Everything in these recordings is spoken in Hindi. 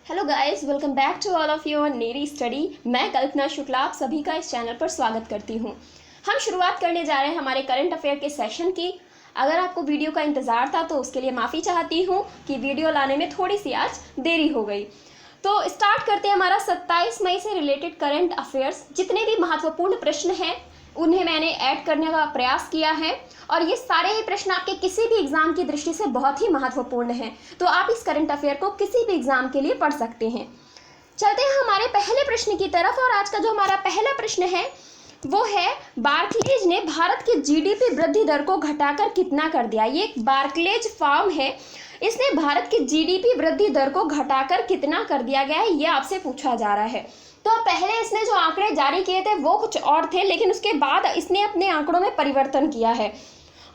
Hello guys, welcome back to all of you on Neri study. मैं कल्पना शुक्ला आप सभी का इस चैनल पर स्वागत करती हूं। हम शुरुआत करने जा रहे हैं हमारे करंट अफेयर के सेशन की। अगर आपको वीडियो का इंतज़ार था तो उसके लिए माफ़ी चाहती हूं कि वीडियो लाने में थोड़ी सी आज देरी हो गई। तो स्टार्ट करते हैं हमारा 27 मई से रिलेटेड करंट अफेयर्स। जितने भी महत्वपूर्ण प्रश्न हैं उन्हें मैंने ऐड करने का प्रयास किया है और ये सारे ही प्रश्न आपके किसी भी एग्जाम की दृष्टि से बहुत ही महत्वपूर्ण हैं, तो आप इस करंट अफेयर को किसी भी एग्जाम के लिए पढ़ सकते हैं। चलते हैं हमारे पहले प्रश्न की तरफ और आज का जो हमारा पहला प्रश्न है वो है, बार्कलेज ने भारत की जीडीपी वृद्धि दर को घटाकर कितना कर दिया। ये एक बार्कलेज फर्म है, इसने भारत की जीडीपी वृद्धि दर को घटाकर कितना कर दिया गया है, ये आपसे पूछा जा रहा है। तो पहले इसने जो आंकड़े जारी किए थे वो कुछ और थे, लेकिन उसके बाद इसने अपने आंकड़ों में परिवर्तन किया है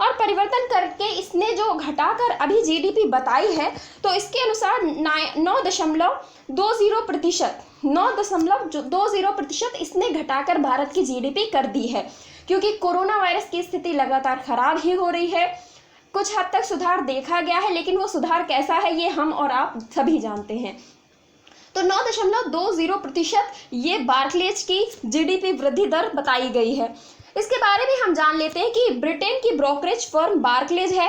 और परिवर्तन करके इसने जो घटाकर अभी जीडीपी बताई है तो इसके अनुसार 9.20% इसने घटाकर भारत की जीडीपी कर दी है, क्योंकि कोरोना वायरस की स्थिति लगातार खराब ही हो रही है। कुछ हद तक सुधार देखा गया है, लेकिन वो सुधार कैसा है ये हम और आप सभी जानते हैं। तो 9.20% ये बार्कलेज की जीडीपी वृद्धि दर बताई गई है। इसके बारे में हम जान लेते हैं कि ब्रिटेन की ब्रोकरेज फर्म बार्कलेज है।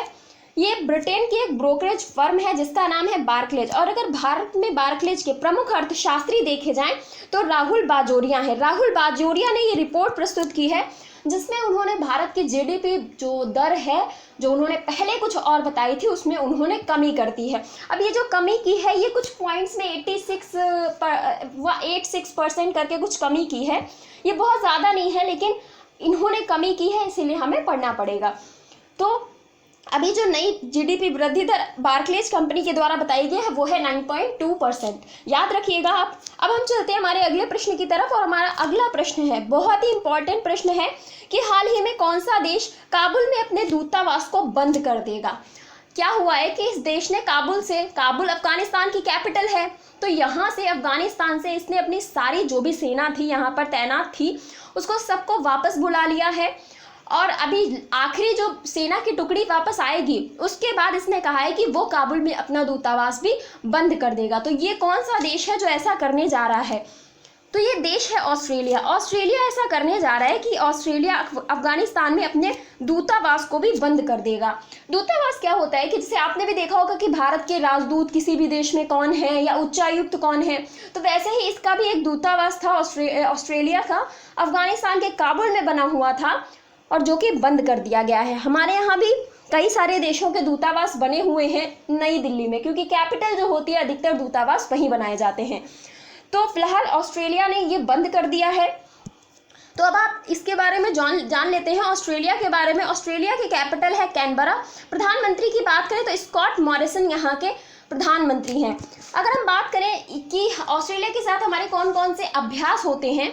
ये ब्रिटेन की एक ब्रोकरेज फर्म है जिसका नाम है बार्कलेज। और अगर भारत में बार्कलेज के प्रमुख अर्थशास्त्री देखे जाएं तो राहुल बाजोरिया है। राहुल बाजोरिया ने ये रिपोर्ट प्रस्तुत की है जिसमें उन्होंने भारत की जीडीपी जो दर है, जो उन्होंने पहले कुछ और बताई थी, उसमें उन्होंने कमी कर दी है। अब ये जो कमी की है ये कुछ पॉइंट्स में 86% करके कुछ कमी की है। ये बहुत ज़्यादा नहीं है, लेकिन इन्होंने कमी की है, इसीलिए हमें पढ़ना पड़ेगा। तो अभी जो नई जीडीपी वृद्धि दर बार्कलेज कंपनी के द्वारा बताई गई है वो है 9.2%। याद रखिएगा आप। अब हम चलते हैं हमारे अगले प्रश्न की तरफ और हमारा अगला प्रश्न है, बहुत ही इंपॉर्टेंट प्रश्न है कि हाल ही में कौन सा देश काबुल में अपने दूतावास को बंद कर देगा। क्या हुआ है कि इस देश ने काबुल अफगानिस्तान की कैपिटल है, तो यहाँ से अफगानिस्तान से इसने अपनी सारी जो भी सेना थी यहाँ पर तैनात थी उसको सबको वापस बुला लिया है। और अभी आखिरी जो सेना की टुकड़ी वापस आएगी उसके बाद इसने कहा है कि वो काबुल में अपना दूतावास भी बंद कर देगा। तो ये कौन सा देश है जो ऐसा करने जा रहा है, तो ये देश है ऑस्ट्रेलिया। ऑस्ट्रेलिया ऐसा करने जा रहा है कि ऑस्ट्रेलिया अफगानिस्तान में अपने दूतावास को भी बंद कर देगा। दूतावास क्या होता है कि जैसे आपने भी देखा होगा कि भारत के राजदूत किसी भी देश में कौन है या उच्चायुक्त कौन है, तो वैसे ही इसका भी एक दूतावास था ऑस्ट्रेलिया का, अफगानिस्तान के काबुल में बना हुआ था और जो कि बंद कर दिया गया है। हमारे यहाँ भी कई सारे देशों के दूतावास बने हुए हैं नई दिल्ली में, क्योंकि कैपिटल जो होती है अधिकतर दूतावास वहीं बनाए जाते हैं। तो फिलहाल ऑस्ट्रेलिया ने ये बंद कर दिया है। तो अब आप इसके बारे में जान लेते हैं ऑस्ट्रेलिया के बारे में। ऑस्ट्रेलिया की कैपिटल है कैनबरा। प्रधानमंत्री की बात करें तो स्कॉट मॉरिसन यहाँ के प्रधानमंत्री हैं। अगर हम बात करें कि ऑस्ट्रेलिया के साथ हमारे कौन कौन से अभ्यास होते हैं,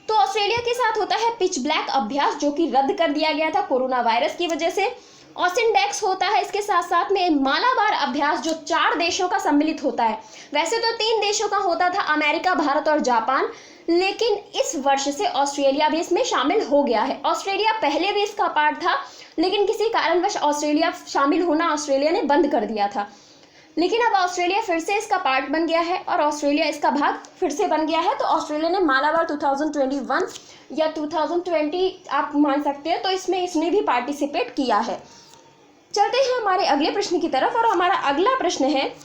तो ऑस्ट्रेलिया के साथ होता है पिच ब्लैक अभ्यास, जो कि रद्द कर दिया गया था कोरोना वायरस की वजह से। ऑसिनडेक्स होता है, इसके साथ साथ में मालाबार अभ्यास जो 4 देशों का सम्मिलित होता है। वैसे तो 3 देशों का होता था, अमेरिका, भारत और जापान, लेकिन इस वर्ष से ऑस्ट्रेलिया भी इसमें शामिल हो गया है। ऑस्ट्रेलिया पहले भी इसका पार्ट था, लेकिन किसी कारणवश ऑस्ट्रेलिया शामिल होना ऑस्ट्रेलिया ने बंद कर दिया था। लेकिन अब ऑस्ट्रेलिया फिर से इसका पार्ट बन गया है और ऑस्ट्रेलिया इसका भाग फिर से बन गया है। तो ऑस्ट्रेलिया ने मालाबार 2021 या 2020 आप मान सकते हैं, तो इसमें इसने भी पार्टिसिपेट किया है। चलते हैं हमारे अगले प्रश्न की तरफ और हमारा अगला प्रश्न है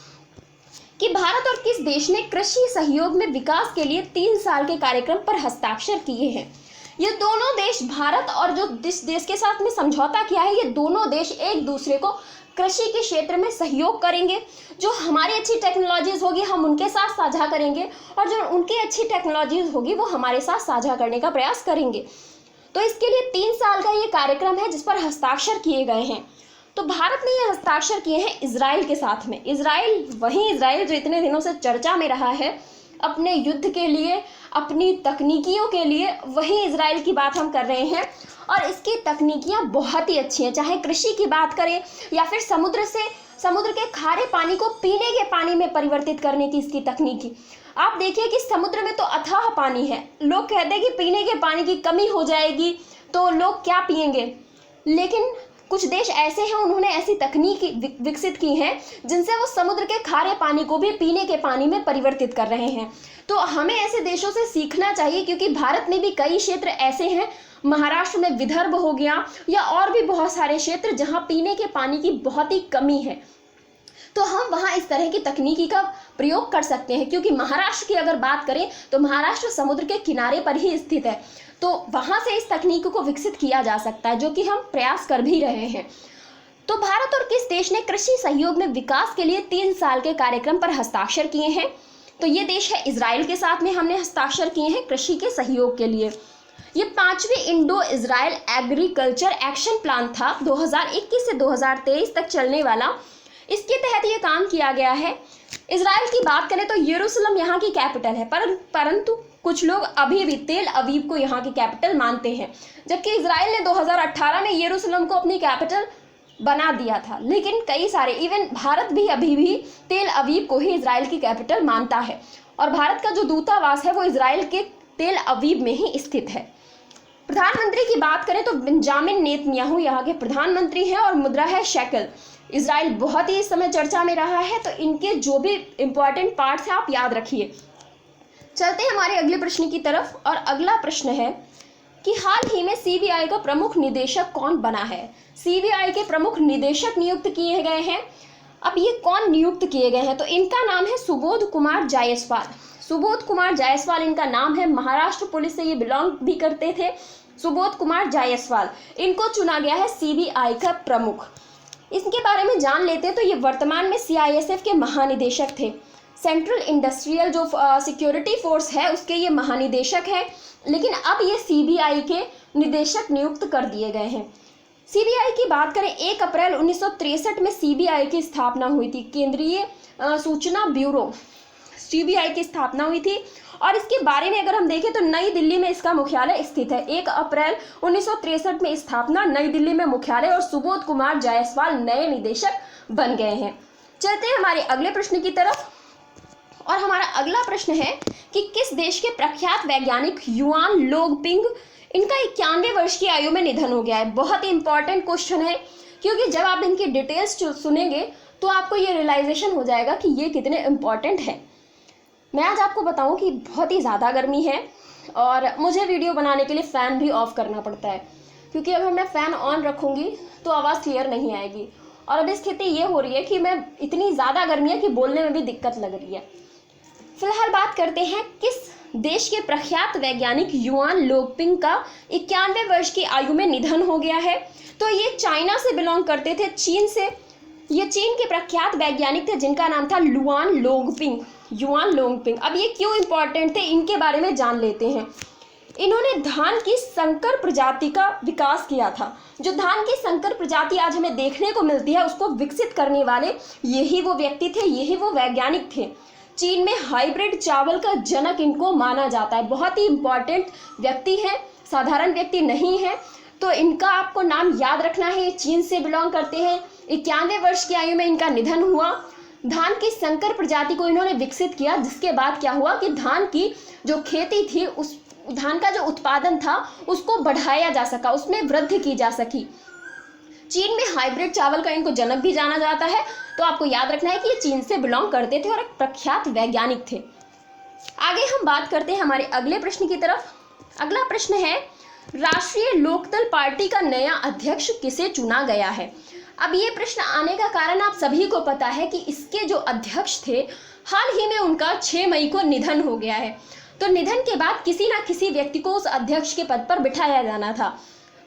कि भारत और किस देश ने कृषि सहयोग में विकास के लिए 3 साल के कार्यक्रम पर हस्ताक्षर किए हैं। ये दोनों देश, भारत और जो जिस देश के साथ में समझौता किया है, ये दोनों देश एक दूसरे को कृषि के क्षेत्र में सहयोग करेंगे। जो हमारी अच्छी टेक्नोलॉजीज होगी हम उनके साथ साझा करेंगे और जो उनकी अच्छी टेक्नोलॉजीज होगी वो हमारे साथ साझा करने का प्रयास करेंगे। तो इसके लिए 3 साल का ये कार्यक्रम है जिस पर हस्ताक्षर किए गए हैं। तो भारत ने ये हस्ताक्षर किए हैं इजराइल के साथ में। इजराइल जो इतने दिनों से चर्चा में रहा है अपने युद्ध के लिए, अपनी तकनीकियों के लिए, वही इजराइल की बात हम कर रहे हैं। और इसकी तकनीकियाँ बहुत ही अच्छी हैं, चाहे कृषि की बात करें या फिर समुद्र के खारे पानी को पीने के पानी में परिवर्तित करने की इसकी तकनीकी। आप देखिए कि समुद्र में तो अथाह पानी है, लोग कहते हैं कि पीने के पानी की कमी हो जाएगी तो लोग क्या पिएंगे, लेकिन कुछ देश ऐसे हैं उन्होंने ऐसी तकनीक विकसित की हैं जिनसे वो समुद्र के खारे पानी को भी पीने के पानी में परिवर्तित कर रहे हैं। तो हमें ऐसे देशों से सीखना चाहिए, क्योंकि भारत में भी कई क्षेत्र ऐसे हैं, महाराष्ट्र में विदर्भ हो गया या और भी बहुत सारे क्षेत्र जहां पीने के पानी की बहुत ही कमी है। तो हम वहां इस तरह की तकनीकी का प्रयोग कर सकते हैं, क्योंकि महाराष्ट्र की अगर बात करें तो महाराष्ट्र समुद्र के किनारे पर ही स्थित है। तो वहां से इस तकनीक को विकसित किया जा सकता है, जो कि हम प्रयास कर भी रहे हैं। तो भारत और किस देश ने कृषि सहयोग में विकास के लिए 3 साल के कार्यक्रम पर हस्ताक्षर किए हैं? तो ये देश है इजराइल के साथ में हमने हस्ताक्षर किए हैं कृषि के सहयोग के लिए। ये 5वीं Indo Israel agriculture action plan था, 2021 से 2023 तक चलने वाला। इसके तहत ये काम किया गया है। इजराइल की बात करें तो यरूशलेम यहाँ की कैपिटल है, परंतु कुछ लोग अभी भी तेल अवीव को यहाँ की कैपिटल मानते हैं, जबकि इजराइल ने 2018 में यरूशलेम को अपनी कैपिटल बना दिया था। लेकिन कई सारे इवन भारत भी अभी भी तेल अवीव को ही इजराइल की कैपिटल मानता है, और भारत का जो दूतावास है वो इजराइल के तेल अवीव में ही स्थित है। प्रधानमंत्री की बात करें तो बेंजामिन नेतन्याहू यहाँ के प्रधानमंत्री हैं और मुद्रा है शेकल। इजराइल बहुत ही इस समय चर्चा में रहा है, तो इनके जो भी इंपॉर्टेंट पार्ट्स हैं आप याद रखिए। चलते हैं हमारे अगले प्रश्न की तरफ, और अगला प्रश्न है कि हाल ही में सीबीआई का प्रमुख निदेशक कौन बना है? सीबीआई के प्रमुख निदेशक नियुक्त किए गए हैं। अब ये कौन नियुक्त किए गए हैं? तो इनका नाम है सुबोध कुमार जायसवाल। सुबोध कुमार जायसवाल इनका नाम है, महाराष्ट्र पुलिस से ये बिलोंग भी करते थे। सुबोध कुमार जायसवाल, इनको चुना गया है सीबीआई का प्रमुख। इसके बारे में जान लेते हैं। तो ये वर्तमान में सीआईएसएफ के महानिदेशक थे। सेंट्रल इंडस्ट्रियल जो सिक्योरिटी फोर्स है उसके ये महानिदेशक हैं, लेकिन अब ये सीबीआई के निदेशक नियुक्त कर दिए गए हैं। सीबीआई की बात करें, 1 अप्रैल 1963 में सीबीआई की स्थापना हुई थी। केंद्रीय सूचना ब्यूरो सीबीआई की स्थापना हुई थी, और इसके बारे में अगर हम देखें तो नई दिल्ली में इसका मुख्यालय स्थित है। 1 अप्रैल 1963 में स्थापना, नई दिल्ली में मुख्यालय, और सुबोध कुमार जायसवाल नए निदेशक बन गए हैं। चलते हैं हमारे अगले प्रश्न की तरफ, और हमारा अगला प्रश्न है कि किस देश के प्रख्यात वैज्ञानिक युआन लोंगपिंग, इनका 91 वर्ष की आयु में निधन हो गया है। बहुत ही इंपॉर्टेंट क्वेश्चन है, क्योंकि जब आप इनकी डिटेल्स सुनेंगे तो आपको ये रियलाइजेशन हो जाएगा कि ये कितने इम्पॉर्टेंट है। मैं आज आपको बताऊं कि बहुत ही ज़्यादा गर्मी है, और मुझे वीडियो बनाने के लिए फ़ैन भी ऑफ करना पड़ता है, क्योंकि अगर मैं फ़ैन ऑन रखूँगी तो आवाज़ क्लियर नहीं आएगी। और अब स्थिति ये हो रही है कि मैं इतनी ज़्यादा गर्मी है कि बोलने में भी दिक्कत लग रही है। फिलहाल बात करते हैं किस देश के प्रख्यात वैज्ञानिक युआन लोंगपिंग का 91 वर्ष की आयु में निधन हो गया है। तो ये चाइना से बिलोंग करते थे, चीन से। ये चीन के प्रख्यात वैज्ञानिक थे जिनका नाम था युआन लोंगपिंग। अब ये क्यों इंपॉर्टेंट थे, इनके बारे में जान लेते हैं। इन्होंने धान की संकर प्रजाति का विकास किया था। जो धान की संकर प्रजाति आज हमें देखने को मिलती है उसको विकसित करने वाले यही वो व्यक्ति थे, यही वो वैज्ञानिक थे। चीन में हाइब्रिड चावल का जनक इनको माना जाता है। बहुत ही इंपॉर्टेंट व्यक्ति है, साधारण व्यक्ति नहीं है, तो इनका आपको नाम याद रखना है। ये चीन से बिलोंग करते हैं। 91 वर्ष की आयु में इनका निधन हुआ। धान की संकर प्रजाति को इन्होंने विकसित किया, जिसके बाद क्या हुआ कि धान की जो खेती थी, उस धान का जो उत्पादन था उसको बढ़ाया जा सका, उसमें वृद्धि की जा सकी। चीन में हाइब्रिड चावल का इनको जनक भी जाना जाता है। तो आपको याद रखना है कि ये चीन से बिलोंग करते थे और एक प्रख्यात वैज्ञानिक थे। आगे हम बात करते हैं हमारे अगले प्रश्न की तरफ। अगला प्रश्न है, राष्ट्रीय लोकदल पार्टी का नया अध्यक्ष किसे चुना गया है? अब ये प्रश्न आने का कारण आप सभी को पता है कि इसके जो अध्यक्ष थे, हाल ही में उनका 6 मई को निधन हो गया है। तो निधन के बाद किसी ना किसी व्यक्ति को उस अध्यक्ष के पद पर बिठाया जाना था,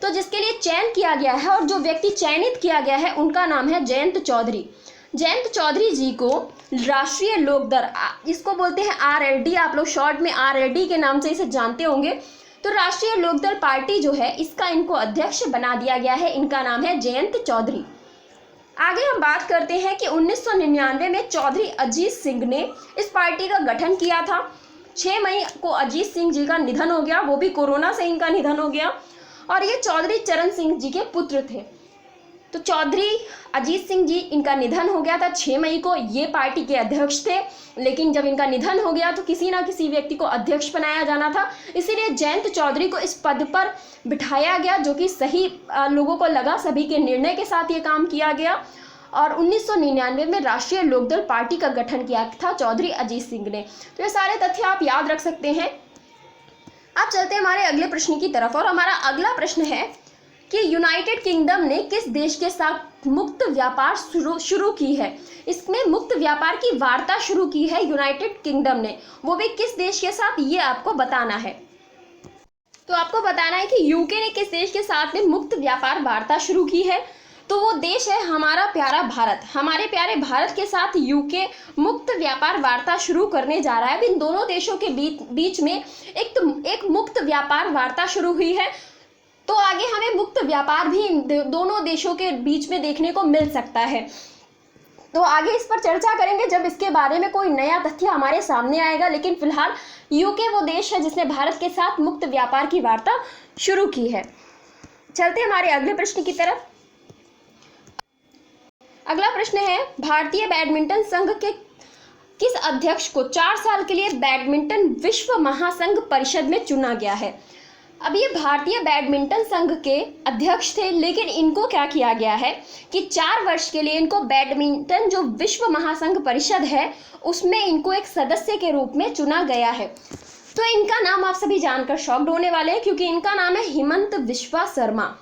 तो जिसके लिए चयन किया गया है, और जो व्यक्ति चयनित किया गया है उनका नाम है जयंत चौधरी। जयंत चौधरी जी को राष्ट्रीय लोकदल, इसको बोलते हैं आरएलडी, आप लोग शॉर्ट में आरएलडी के नाम से इसे जानते होंगे। तो राष्ट्रीय लोकदल पार्टी जो है इसका इनको अध्यक्ष बना दिया गया है। इनका नाम है जयंत चौधरी। आगे हम बात करते हैं कि 1999 में चौधरी अजीत सिंह ने इस पार्टी का गठन किया था। 6 मई को अजीत सिंह जी का निधन हो गया, वो भी कोरोना से इनका निधन हो गया, और ये चौधरी चरण सिंह जी के पुत्र थे। तो चौधरी अजीत सिंह जी, इनका निधन हो गया था 6 मई को। ये पार्टी के अध्यक्ष थे, लेकिन जब इनका निधन हो गया तो किसी ना किसी व्यक्ति को अध्यक्ष बनाया जाना था, इसीलिए जयंत चौधरी को इस पद पर बिठाया गया, जो कि सही लोगों को लगा। सभी के निर्णय के साथ ये काम किया गया और 1999 में राष्ट्रीय लोकदल पार्टी का गठन किया था चौधरी अजीत सिंह ने। तो ये सारे तथ्य आप याद रख सकते हैं। अब चलते हैं हमारे अगले प्रश्न की तरफ, और हमारा अगला प्रश्न है कि यूनाइटेड किंगडम ने किस देश के साथ मुक्त व्यापार शुरू की है। इसमें मुक्त व्यापार की वार्ता शुरू की है यूनाइटेड किंगडम ने, वो भी किस देश के साथ, ये आपको बताना है। तो आपको बताना है कि यूके ने किस देश के साथ में मुक्त व्यापार वार्ता शुरू की है। तो वो देश है हमारा प्यारा भारत। हमारे प्यारे भारत के साथ यूके मुक्त व्यापार वार्ता शुरू करने जा रहा है। अब इन दोनों देशों के बीच में एक मुक्त व्यापार वार्ता शुरू हुई है, तो आगे हमें मुक्त व्यापार भी इन दोनों देशों के बीच में देखने को मिल सकता है। तो आगे इस पर चर्चा करेंगे जब इसके बारे में कोई नया तथ्य हमारे सामने आएगा, लेकिन फिलहाल यूके वो देश है जिसने भारत के साथ मुक्त व्यापार की वार्ता शुरू की है। चलते हमारे अगले प्रश्न की तरफ। अगला प्रश्न है, भारतीय बैडमिंटन संघ के किस अध्यक्ष को 4 साल के लिए बैडमिंटन विश्व महासंघ परिषद में चुना गया है। अब ये भारतीय बैडमिंटन संघ के अध्यक्ष थे, लेकिन इनको क्या किया गया है कि 4 वर्ष के लिए इनको बैडमिंटन जो विश्व महासंघ परिषद है उसमें इनको एक सदस्य के रूप में चुना गया है। तो इनका नाम आप सभी जानकर शॉक्ड होने वाले हैं, क्योंकि इनका नाम है हिमंत बिस्वा शर्मा।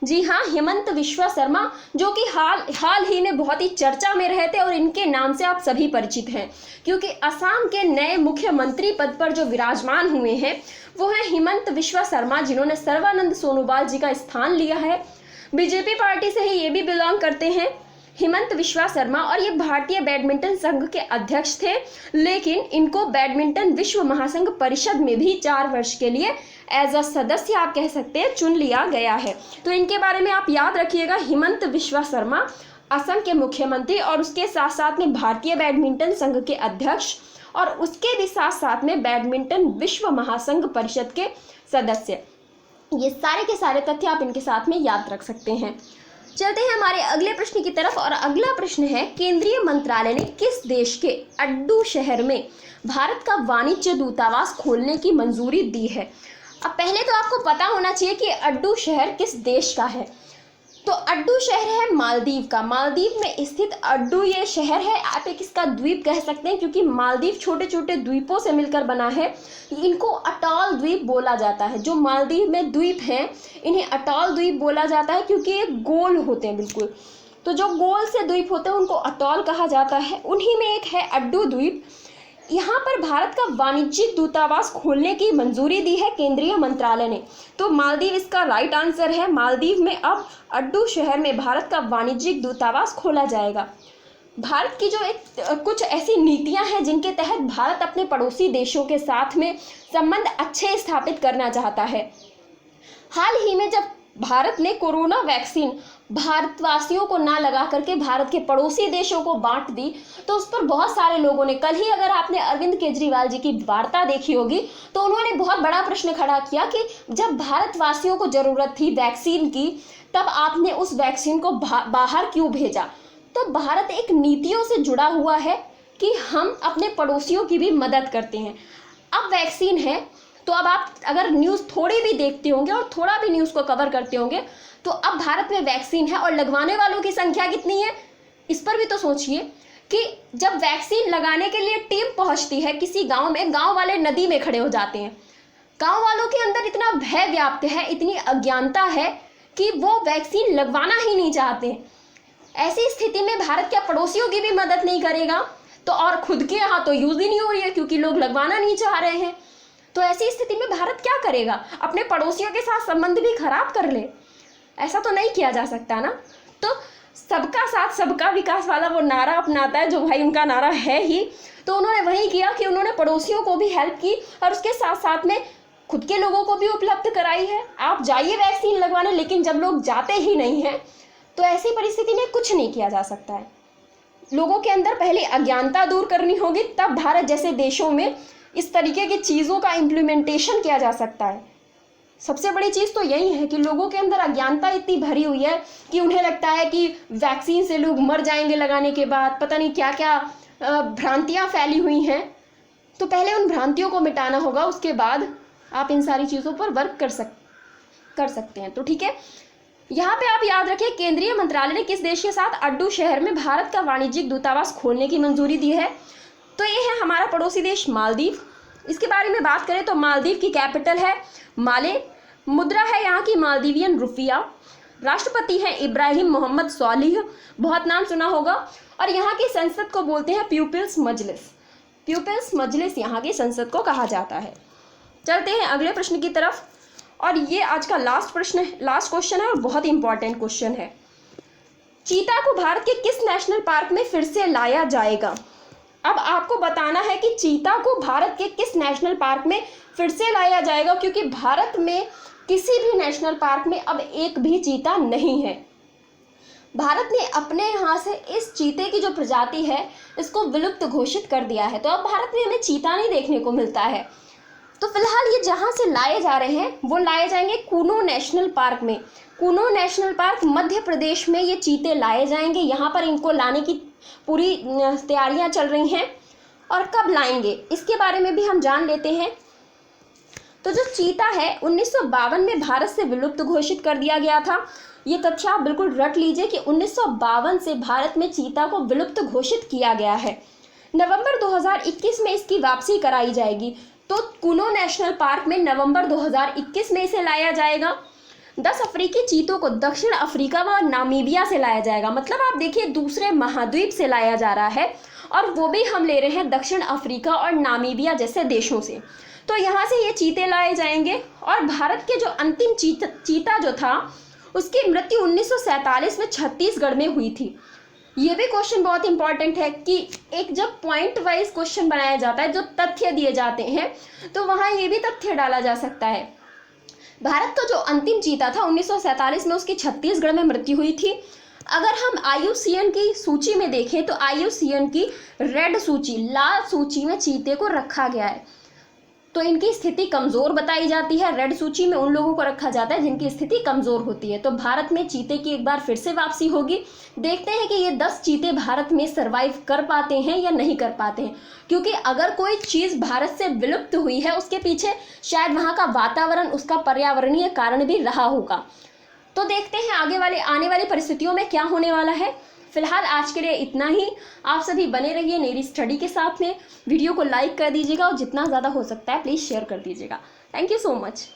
जी हाँ, हिमंत बिस्वा शर्मा, जो कि हाल ही में बहुत ही चर्चा में रहे थे और इनके नाम से आप सभी परिचित हैं, क्योंकि असम के नए मुख्यमंत्री पद पर जो विराजमान हुए हैं वो है हिमंत बिस्वा शर्मा, जिन्होंने सर्बानंद सोनोवाल जी का स्थान लिया है। बीजेपी पार्टी से ही ये भी बिलोंग करते हैं, हिमंत बिस्वा शर्मा, और ये भारतीय बैडमिंटन संघ के अध्यक्ष थे, लेकिन इनको बैडमिंटन विश्व महासंघ परिषद में भी 4 वर्ष के लिए एज अ सदस्य आप कह सकते हैं चुन लिया गया है। तो इनके बारे में आप याद रखिएगा, हिमंत बिस्वा शर्मा असम के मुख्यमंत्री और उसके साथ साथ में भारतीय बैडमिंटन संघ के अध्यक्ष, और उसके भी साथ साथ में बैडमिंटन विश्व महासंघ परिषद के सदस्य। ये सारे के सारे तथ्य आप इनके साथ में याद रख सकते हैं। चलते हैं हमारे अगले प्रश्न की तरफ, और अगला प्रश्न है, केंद्रीय मंत्रालय ने किस देश के अड्डू शहर में भारत का वाणिज्य दूतावास खोलने की मंजूरी दी है। अब पहले तो आपको पता होना चाहिए कि अड्डू शहर किस देश का है। तो अड्डू शहर है मालदीव का। मालदीव में स्थित अड्डू ये शहर है, आप एक इसका द्वीप कह सकते हैं, क्योंकि मालदीव छोटे छोटे द्वीपों से मिलकर बना है। इनको अटॉल द्वीप बोला जाता है। जो मालदीव में द्वीप हैं इन्हें अटॉल द्वीप बोला जाता है, क्योंकि ये गोल होते हैं बिल्कुल। तो जो गोल से द्वीप होते हैं उनको अटॉल कहा जाता है। उन्हीं में एक है अड्डू द्वीप। यहाँ पर भारत का वाणिज्यिक दूतावास खोलने की मंजूरी दी है केंद्रीय मंत्रालय ने। तो मालदीव इसका राइट आंसर है। मालदीव में अब अड्डू शहर में भारत का वाणिज्यिक दूतावास खोला जाएगा। भारत की जो कुछ ऐसी नीतियां हैं जिनके तहत भारत अपने पड़ोसी देशों के साथ में संबंध अच्छे स्थापित करना चाहता है। हाल ही में जब भारत ने कोरोना वैक्सीन भारतवासियों को ना लगा करके भारत के पड़ोसी देशों को बांट दी, तो उस पर बहुत सारे लोगों ने, कल ही अगर आपने अरविंद केजरीवाल जी की वार्ता देखी होगी तो उन्होंने बहुत बड़ा प्रश्न खड़ा किया कि जब भारतवासियों को ज़रूरत थी वैक्सीन की, तब आपने उस वैक्सीन को बाहर क्यों भेजा। तो भारत एक नीतियों से जुड़ा हुआ है कि हम अपने पड़ोसियों की भी मदद करते हैं। अब वैक्सीन है तो अब आप अगर न्यूज़ थोड़ी भी देखते होंगे और थोड़ा भी न्यूज़ को कवर करते होंगे, तो अब भारत में वैक्सीन है और लगवाने वालों की संख्या कितनी है, इस पर भी तो सोचिए कि जब वैक्सीन लगाने के लिए टीम पहुंचती है किसी गांव में, गांव वाले नदी में खड़े हो जाते हैं। गांव वालों के अंदर इतना भय व्याप्त है, इतनी अज्ञानता है कि वो वैक्सीन लगवाना ही नहीं चाहते। ऐसी स्थिति में भारत क्या पड़ोसियों की भी मदद नहीं करेगा, तो और खुद के यहाँ तो यूज़ ही नहीं हो रही है क्योंकि लोग लगवाना नहीं चाह रहे हैं। तो ऐसी स्थिति में भारत क्या करेगा, अपने पड़ोसियों के साथ संबंध भी खराब कर ले। ऐसा तो नहीं किया जा सकता ना। तो सबका साथ सबका विकास वाला वो नारा अपनाता है, जो भाई उनका नारा है ही। तो उन्होंने वही किया कि उन्होंने पड़ोसियों को भी हेल्प की और उसके साथ साथ में खुद के लोगों को भी उपलब्ध कराई है। आप जाइए वैक्सीन लगवाने, लेकिन जब लोग जाते ही नहीं हैं तो ऐसी परिस्थिति में कुछ नहीं किया जा सकता है। लोगों के अंदर पहले अज्ञानता दूर करनी होगी, तब भारत जैसे देशों में इस तरीके की चीज़ों का इम्प्लीमेंटेशन किया जा सकता है। सबसे बड़ी चीज़ तो यही है कि लोगों के अंदर अज्ञानता इतनी भरी हुई है कि उन्हें लगता है कि वैक्सीन से लोग मर जाएंगे लगाने के बाद, पता नहीं क्या क्या भ्रांतियाँ फैली हुई हैं। तो पहले उन भ्रांतियों को मिटाना होगा, उसके बाद आप इन सारी चीज़ों पर वर्क कर सकते हैं। तो ठीक है, यहाँ पे आप याद रखें, केंद्रीय मंत्रालय ने किस देश के साथ अड्डू शहर में भारत का वाणिज्यिक दूतावास खोलने की मंजूरी दी है? तो ये है हमारा पड़ोसी देश मालदीव। इसके बारे में बात करें तो मालदीव की कैपिटल है माले, मुद्रा है यहाँ की मालदीवियन रुपया, राष्ट्रपति हैं इब्राहिम मोहम्मद सोलिह, बहुत नाम सुना होगा, और यहाँ की संसद को बोलते हैं पीपुल्स मजलिस। पीपुल्स मजलिस यहाँ की संसद को कहा जाता है। चलते हैं अगले प्रश्न की तरफ, और ये आज का लास्ट क्वेश्चन है और बहुत इंपॉर्टेंट क्वेश्चन है। चीता को भारत के किस नेशनल पार्क में फिर से लाया जाएगा? अब आपको बताना है कि चीता को भारत के किस नेशनल पार्क में फिर से लाया जाएगा, क्योंकि भारत में किसी भी नेशनल पार्क में अब एक भी चीता नहीं है। भारत ने अपने यहाँ से इस चीते की जो प्रजाति है इसको विलुप्त घोषित कर दिया है, तो अब भारत में हमें चीता नहीं देखने को मिलता है। तो फिलहाल ये जहाँ से लाए जा रहे हैं वो लाए जाएंगे कूनो नेशनल पार्क में। कूनो नेशनल पार्क मध्य प्रदेश में ये चीते लाए जाएंगे। यहाँ पर इनको लाने की पूरी तैयारियां चल रही हैं, और कब लाएंगे इसके बारे में भी हम जान लेते हैं। तो जो चीता है 1952 में भारत से विलुप्त घोषित कर दिया गया था। ये तथ्य आप बिल्कुल रट लीजिए कि 1952 से भारत में चीता को विलुप्त घोषित किया गया है। नवंबर 2021 में इसकी वापसी कराई जाएगी। तो कूनो नेशनल पार्क में नवंबर 2021 में इसे लाया जाएगा। 10 अफ्रीकी चीतों को दक्षिण अफ्रीका व नामीबिया से लाया जाएगा। मतलब आप देखिए दूसरे महाद्वीप से लाया जा रहा है, और वो भी हम ले रहे हैं दक्षिण अफ्रीका और नामीबिया जैसे देशों से। तो यहाँ से ये चीते लाए जाएंगे। और भारत के जो अंतिम चीता जो था उसकी मृत्यु 1947 में छत्तीसगढ़ में हुई थी। ये भी क्वेश्चन बहुत इंपॉर्टेंट है कि एक जब पॉइंट वाइज क्वेश्चन बनाया जाता है, जो तथ्य दिए जाते हैं, तो वहाँ ये भी तथ्य डाला जा सकता है। भारत का जो अंतिम चीता था 1947 में उसकी छत्तीसगढ़ में मृत्यु हुई थी। अगर हम IUCN की सूची में देखें तो IUCN की रेड सूची, लाल सूची में चीते को रखा गया है, तो इनकी स्थिति कमज़ोर बताई जाती है। रेड सूची में उन लोगों को रखा जाता है जिनकी स्थिति कमज़ोर होती है। तो भारत में चीते की एक बार फिर से वापसी होगी। देखते हैं कि ये 10 चीते भारत में सरवाइव कर पाते हैं या नहीं कर पाते हैं, क्योंकि अगर कोई चीज़ भारत से विलुप्त हुई है उसके पीछे शायद वहाँ का वातावरण, उसका पर्यावरणीय कारण भी रहा होगा। तो देखते हैं आने वाली परिस्थितियों में क्या होने वाला है। फिलहाल आज के लिए इतना ही। आप सभी बने रहिए मेरी स्टडी के साथ में। वीडियो को लाइक कर दीजिएगा और जितना ज़्यादा हो सकता है प्लीज़ शेयर कर दीजिएगा। Thank you so much.